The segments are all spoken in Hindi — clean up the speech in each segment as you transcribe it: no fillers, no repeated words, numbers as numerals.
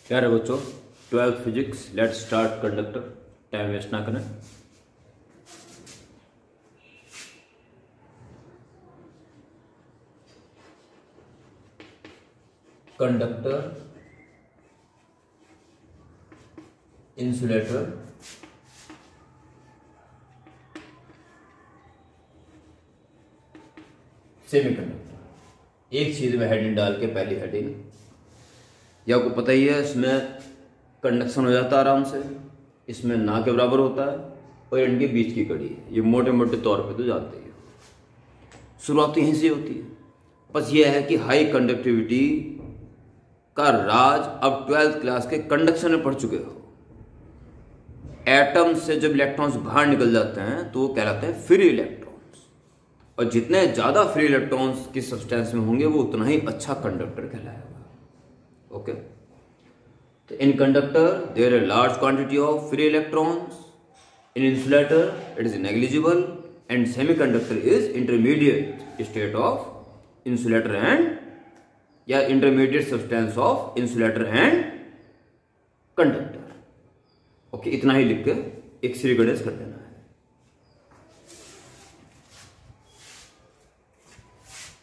प्यारे बच्चों, 12th physics, let's start conductor. Time waste ना करें। Conductor, insulator, semiconductor. एक चीज में हेडिंग डाल के, पहली हेडिंग ये आपको पता ही है, इसमें कंडक्शन हो जाता है आराम से, इसमें ना के बराबर होता है और इनके बीच की कड़ी है। ये मोटे मोटे तौर पे तो जानते ही हो। शुरुआत यहीं से होती है। बस ये है कि हाई कंडक्टिविटी का राज अब 12th क्लास के कंडक्शन में पढ़ चुके हो। एटम से जब इलेक्ट्रॉन्स बाहर निकल जाते हैं तो वो कहलाते हैं फ्री इलेक्ट्रॉन्स, और जितने ज्यादा फ्री इलेक्ट्रॉन्स की सब्सटेंस में होंगे वो उतना ही अच्छा कंडक्टर कहलाएगा। ओके, तो in conductor there are large quantity of free electrons. In insulator it is negligible, and semiconductor is intermediate state of insulator and intermediate substance of insulator and conductor. Okay, इतना ही लिख के एक सीरी गणेश कर देना है।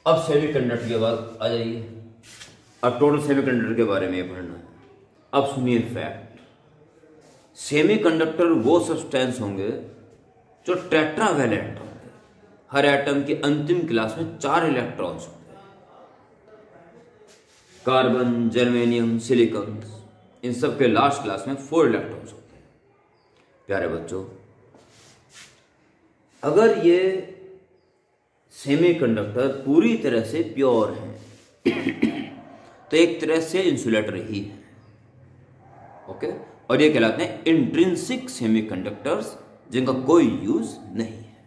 अब सेमीकंडक्टर के बाद आ जाइए। अब टोटल सेमीकंडक्टर के बारे में पढ़ना है। अब सुनिए फैक्ट। सेमीकंडक्टर वो सब्सटेंस होंगे जो टेट्रावैलेंट होंगे। हर एटम की अंतिम क्लास में 4 इलेक्ट्रॉन्स होंगे। कार्बन, जर्मेनियम, सिलिकॉन, इन सब के लास्ट क्लास में 4 इलेक्ट्रॉन्स होते हैं। प्यारे बच्चों, अगर ये सेमीकंडक्टर पूरी तरह से प्योर है तो एक तरह से इंसुलेटर ही है। ओके, और ये कहलाते हैं इंट्रिंसिक सेमीकंडक्टर्स, जिनका कोई यूज नहीं है।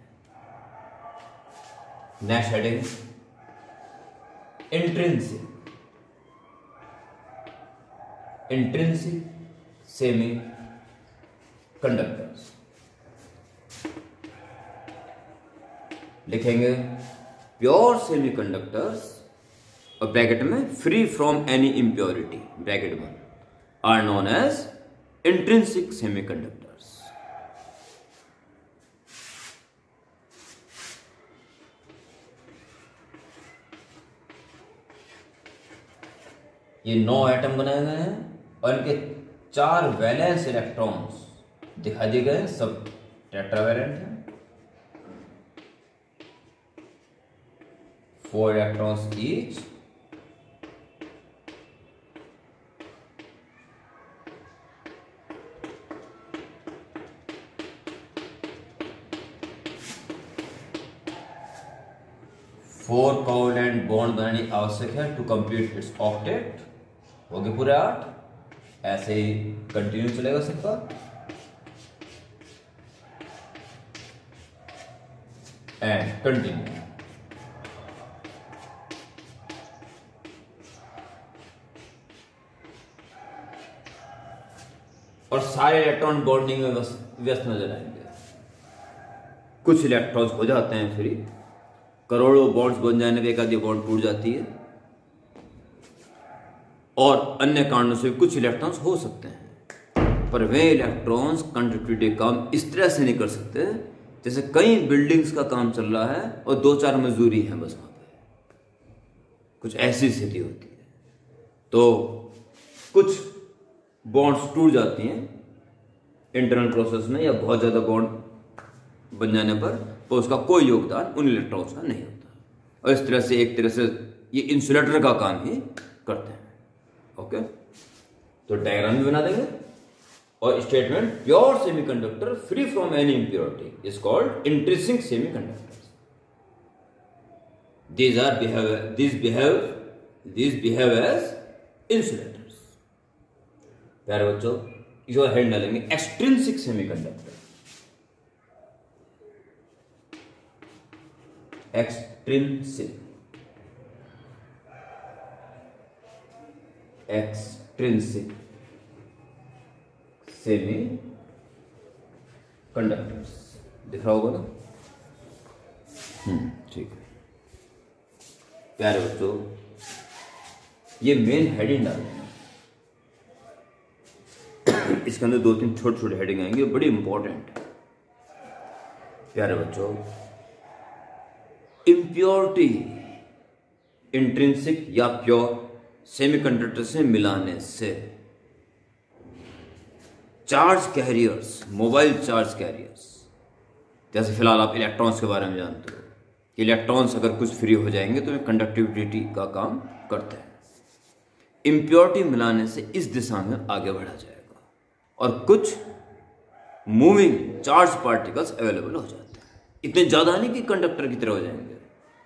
Next heading, intrinsic semi conductors लिखेंगे। प्योर सेमीकंडक्टर्स और ब्रैकेट में free from any impurity bracket में are known as intrinsic semiconductors. ये 9 एटम बनाए गए हैं और इनके 4 वैलेंस इलेक्ट्रॉन्स दिखा दिए गए हैं, सब टेट्रावैलेंट हैं। 4 electrons each, four covalent bond बनानी आवश्यक है टू कंप्लीट इट्स ऑक्टेट। हो गए पूरे 8। ऐसे ही कंटिन्यू चलेगा सबका। And continue. और सारे इलेक्ट्रॉन बॉन्डिंग में व्यस्त नजर आएंगे। कुछ इलेक्ट्रॉन्स हो जाते हैं फ्री, करोड़ों बॉन्ड्स बन जाने पे एक आधी बॉन्ड टूट जाती है, और अन्य कारणों से कुछ इलेक्ट्रॉन्स हो सकते हैं। पर वे इलेक्ट्रॉन्स कंडक्टिविटी काम इस तरह से नहीं कर सकते जैसे कई बिल्डिंग्स का काम चल रहा है और 2-4 मजदूरी हैं बस वहां पे। कुछ ऐसी स्थिति होती है तो कुछ बॉन्ड्स टूट जाती हैं इंटरनल प्रोसेस में, या बहुत ज्यादा बॉन्ड बन जाने पर, तो उसका कोई योगदान उन इलेक्ट्रॉन्स का नहीं होता। और इस तरह से एक तरह से ये इंसुलेटर का काम ही करते हैं। ओके, तो डायग्राम भी बना देंगे। और statement, pure semiconductor free from any impurity is called intrinsic semiconductors. these behave as insulators। प्यारे बच्चों, इस बार हेड डालेंगे extrinsic semiconductor. Extrinsic semi conductors दिख रहा होगा ना? ठीक है प्यारे बच्चों, ये मेन हेडिंग डालना है। इसके अंदर 2-3 छोटे छोटे हेडिंग आएंगे, बड़ी इंपॉर्टेंट है प्यारे बच्चों। इम्प्योरिटी इंट्रिंसिक या प्योर सेमीकंडक्टर से मिलाने से charge carriers, mobile charge carriers, जैसे फिलहाल आप इलेक्ट्रॉन्स के बारे में जानते हो, इलेक्ट्रॉन्स अगर कुछ फ्री हो जाएंगे तो वे कंडक्टिविटी का काम करते हैं। इम्प्योरिटी मिलाने से इस दिशा में आगे बढ़ा जाएगा और कुछ मूविंग चार्ज पार्टिकल्स अवेलेबल हो जाते हैं। इतने ज़्यादा नहीं कि कंडक्टर की तरह हो जाएंगे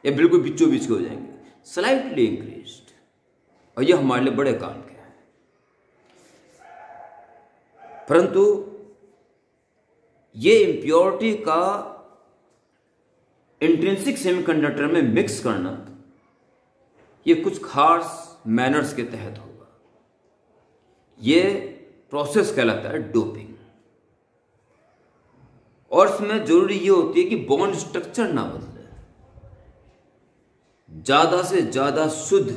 या बिल्कुल बीचों बीच के हो जाएंगे, स्लाइटली इंक्रीज्ड, और यह हमारे लिए बड़े काम के हैं। परंतु ये इम्प्योरिटी का इंट्रिंसिक सेमीकंडक्टर में मिक्स करना ये कुछ खास मैनर्स के तहत होगा। ये प्रोसेस कहलाता है डोपिंग, और इसमें जरूरी ये होती है कि बॉन्ड स्ट्रक्चर ना बदले। ज्यादा से ज्यादा शुद्ध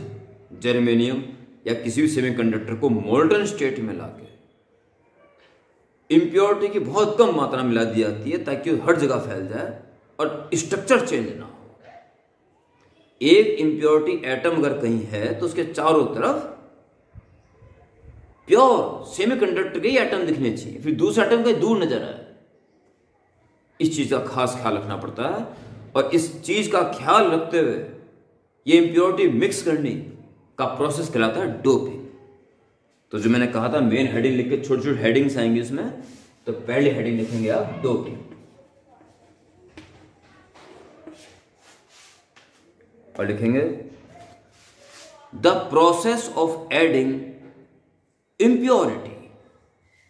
जर्मेनियम या किसी भी सेमीकंडक्टर को मोल्टन स्टेट में लाके इम्प्योरिटी की बहुत कम मात्रा मिला दी जाती है ताकि वो हर जगह फैल जाए और स्ट्रक्चर चेंज ना हो। एक इम्प्योरिटी एटम अगर कहीं है तो उसके चारों तरफ प्योर सेमीकंडक्टर के ही एटम दिखने चाहिए, फिर दूसरा एटम कहीं दूर नजर आए। इस चीज का खास ख्याल रखना पड़ता है, और इस चीज का ख्याल रखते हुए ये इम्प्योरिटी मिक्स करने का प्रोसेस कहलाता है डोपिंग। तो जो मैंने कहा था मेन हेडिंग लिख के छोटे छोटे हेडिंग्स आएंगे इसमें, तो पहले हेडिंग लिखेंगे आप डोपिंग, और लिखेंगे the process of adding impurity,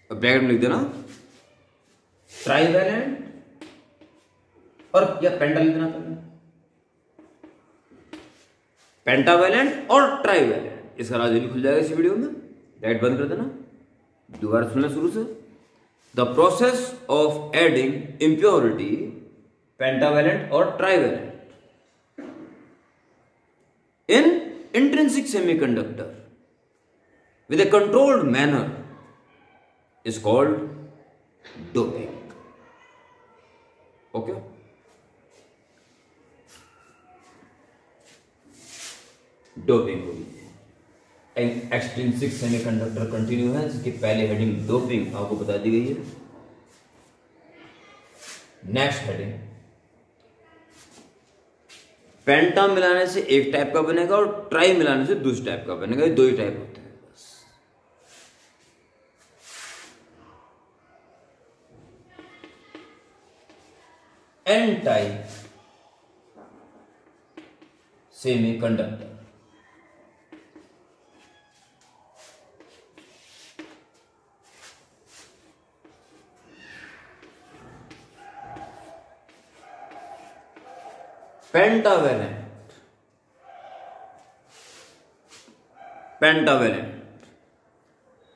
अब ब्रैकेट में लिख देना ट्राइवेलेंट, और या पेंटा लिख देना पहले, पेंटावेलेंट और ट्राइवेलेंट। इसका राज भी खुल जाएगा इस वीडियो में, ब्रैकेट बंद कर देना, दोबारा सुनना शुरू से। The process of adding impurity pentavalent और trivalent in intrinsic semiconductor with a controlled manner is called doping. Okay? Doping होगी। एक्सट्रिंसिक सेमीकंडक्टर कंटिन्यू है, जिसकी पहले हेडिंग डोपिंग आपको बता दी गई है। नेक्स्ट हेडिंग पेंटा मिलाने से एक टाइप का बनेगा और ट्राई मिलाने से दूसरे टाइप का बनेगा। ये दो ही टाइप होते हैं बस। N type semiconductor, pentavalent, pentavalent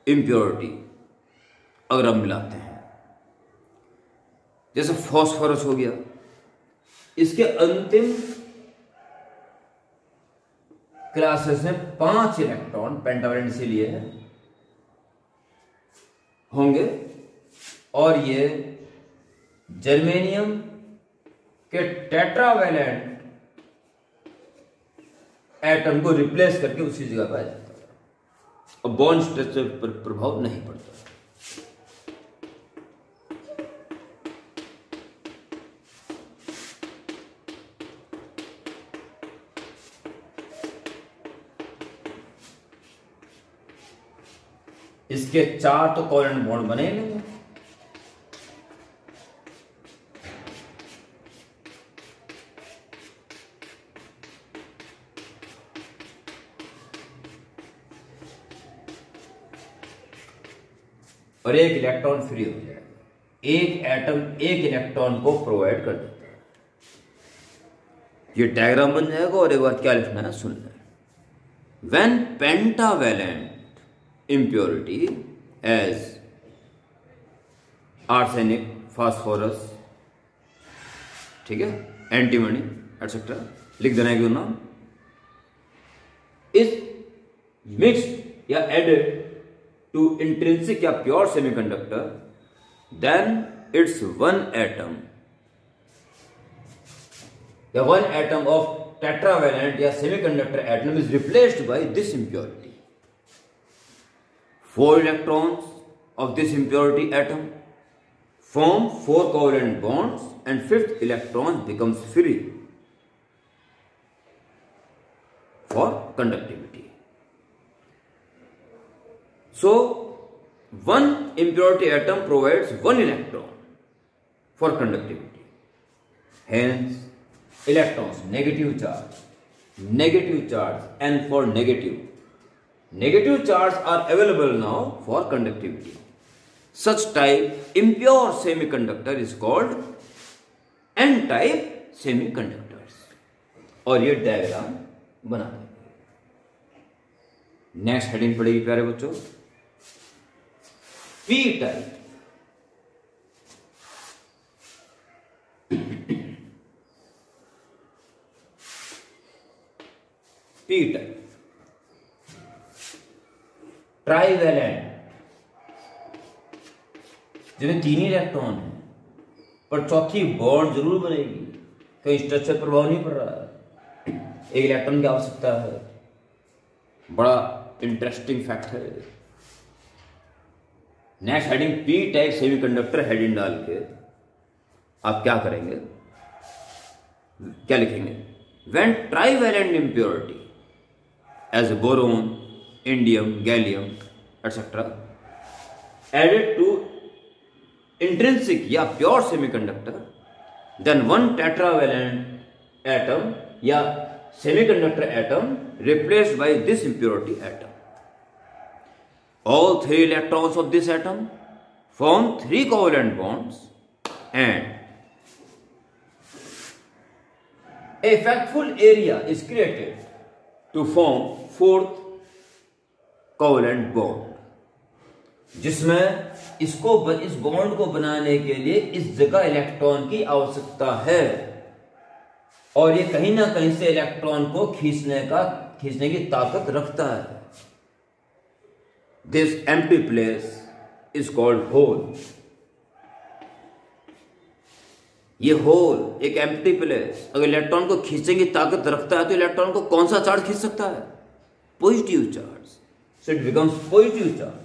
impurity अगर हम मिलाते हैं, जैसे फॉस्फोरस हो गया, इसके अंतिम क्लासेस में 5 इलेक्ट्रॉन पेंटावेलेंट से लिए हैं होंगे, और ये जर्मेनियम के टेट्रावेलेंट एटम को रिप्लेस करके उसी जगह पर आ जाता है और बॉन्ड स्ट्रक्चर पर प्रभाव नहीं पड़ता। इसके 4 तो कोवेलेंट बॉन्ड बने नहीं, और एक इलेक्ट्रॉन फ्री हो जाएगा। एक एटम एक इलेक्ट्रॉन को प्रोवाइड कर देता है। ये डायग्राम बन जाएगा, और एक बार क्या लिखना है सुन लें। When pentavalent impurity as arsenic, phosphorus, ठीक है, एंटीमनी एटसेट्रा, लिख देना है क्यों नाम, इज मिक्स्ड या एडेड to intrinsic या pure semiconductor, then its one atom of tetravalent या semiconductor atom is replaced by this impurity. 4 electrons of this impurity atom form 4 covalent bonds and 5th electron becomes free for conductivity. So, one impurity atom provides 1 electron for conductivity. Hence, electrons, negative charge, and for negative charge are available now for conductivity. Such type impure semiconductor is called n-type semiconductors. और ये डायग्राम बना देंगे. नेक्स्ट हेडिंग पड़ेगी प्यारे बच्चों, P type. P type trivalent, जिसमें 3 ही इलेक्ट्रॉन है पर चौथी बॉन्ड जरूर बनेगी, कहीं स्ट्रक्चर प्रभाव नहीं पड़ रहा है, 1 इलेक्ट्रॉन की आवश्यकता है. बड़ा इंटरेस्टिंग फैक्ट है. Next heading P type semiconductor heading डाल के आप क्या करेंगे, क्या लिखेंगे, when trivalent impurity as boron, indium, gallium etcetera added to intrinsic या pure semiconductor, then 1 tetravalent atom या semiconductor atom replaced by this impurity atom. All 3 electrons of this atom form 3 covalent bonds and a factful area is created to form 4th covalent bond, जिसमें इस बॉन्ड को बनाने के लिए इस जगह इलेक्ट्रॉन की आवश्यकता है और ये कहीं ना कहीं से इलेक्ट्रॉन को खींचने की ताकत रखता है. This empty place is called hole. ये होल एक एम्प्टी प्लेस अगर इलेक्ट्रॉन को खींचने की ताकत रखता है तो इलेक्ट्रॉन को कौन सा चार्ज खींच सकता है, positive charge. So it becomes positive charge.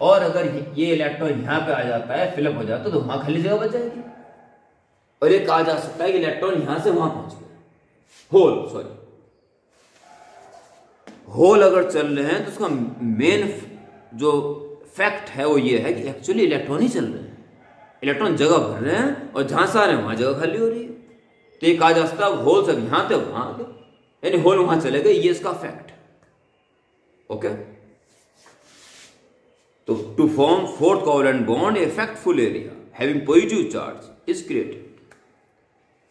और अगर ये इलेक्ट्रॉन यहां पे आ जाता है, फिलअप हो जाता है, तो वहां खाली जगह बच जाएगी. और ये कहा जा सकता है कि इलेक्ट्रॉन यहां से वहां पहुंच गया. होल अगर चल रहे हैं तो उसका मेन जो फैक्ट है वो ये है कि एक्चुअली इलेक्ट्रॉन ही चल रहे हैं, इलेक्ट्रॉन जगह भर रहे हैं और जहां से आ रहे हैं वहां जगह खाली हो रही है. तो ये कहा जा सकता है होल सब यहां थे वहां आ गए, यानी होल वहां चले गए. ये इसका फैक्ट है. ओके, तो to form 4th covalent bond, a factful area having positive charge is created.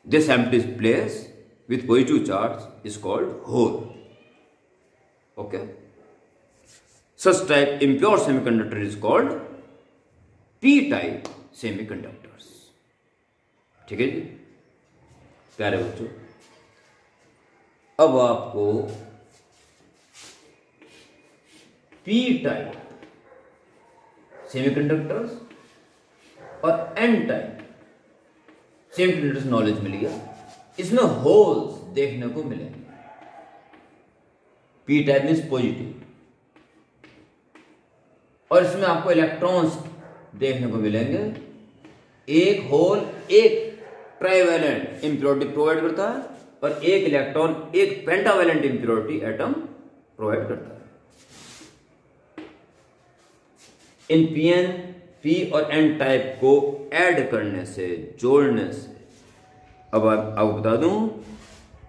This empty place with positive charge is called hole. Okay. Such type impure semiconductor is called p-type semiconductors. ठीक है जी प्यारे बच्चों, अब आपको p-type सेमीकंडक्टर्स और n-type सेमीकंडक्टर्स नॉलेज मिल गया. इसमें होल्स देखने को मिलेंगे. p टाइप मींस पॉजिटिव, और इसमें आपको इलेक्ट्रॉन्स देखने को मिलेंगे. एक होल एक ट्राइवेलेंट इंप्योरिटी प्रोवाइड करता है और एक इलेक्ट्रॉन एक पेंटावेलेंट इंप्योरिटी एटम प्रोवाइड करता है. इन पी और एन टाइप को ऐड करने से, जोड़ने से, अब आपको बता दूं,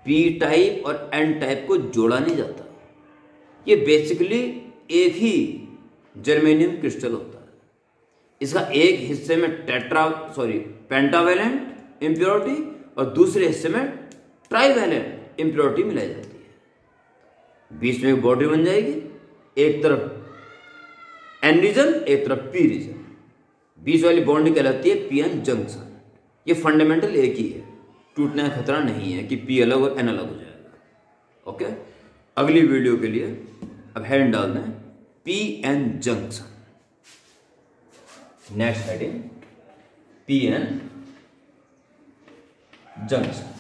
पी टाइप और एन टाइप को जोड़ा नहीं जाता. ये बेसिकली एक ही जर्मेनियम क्रिस्टल होता है. इसका एक हिस्से में पेंटावेलेंट इंप्योरिटी और दूसरे हिस्से में ट्राइवेलेंट इंप्योरिटी मिलाई जाती है. बीच में एक बॉडी बन जाएगी, एक तरफ एन रीजन, एक तरफ पी रीजन. बीच वाली बॉन्ड कहलाती है पी एन जंक्शन. ये फंडामेंटल एक ही है, टूटने का खतरा नहीं है कि पी अलग और एन अलग हो जाएगा. ओके, अगली वीडियो के लिए अब हेडिंग डाल दें P N junction. Next heading P N junction.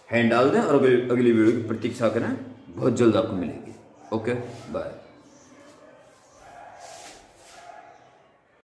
Hand डाल दें और अगली वीडियो की प्रतीक्षा करें, बहुत जल्द आपको मिलेगी। Okay bye.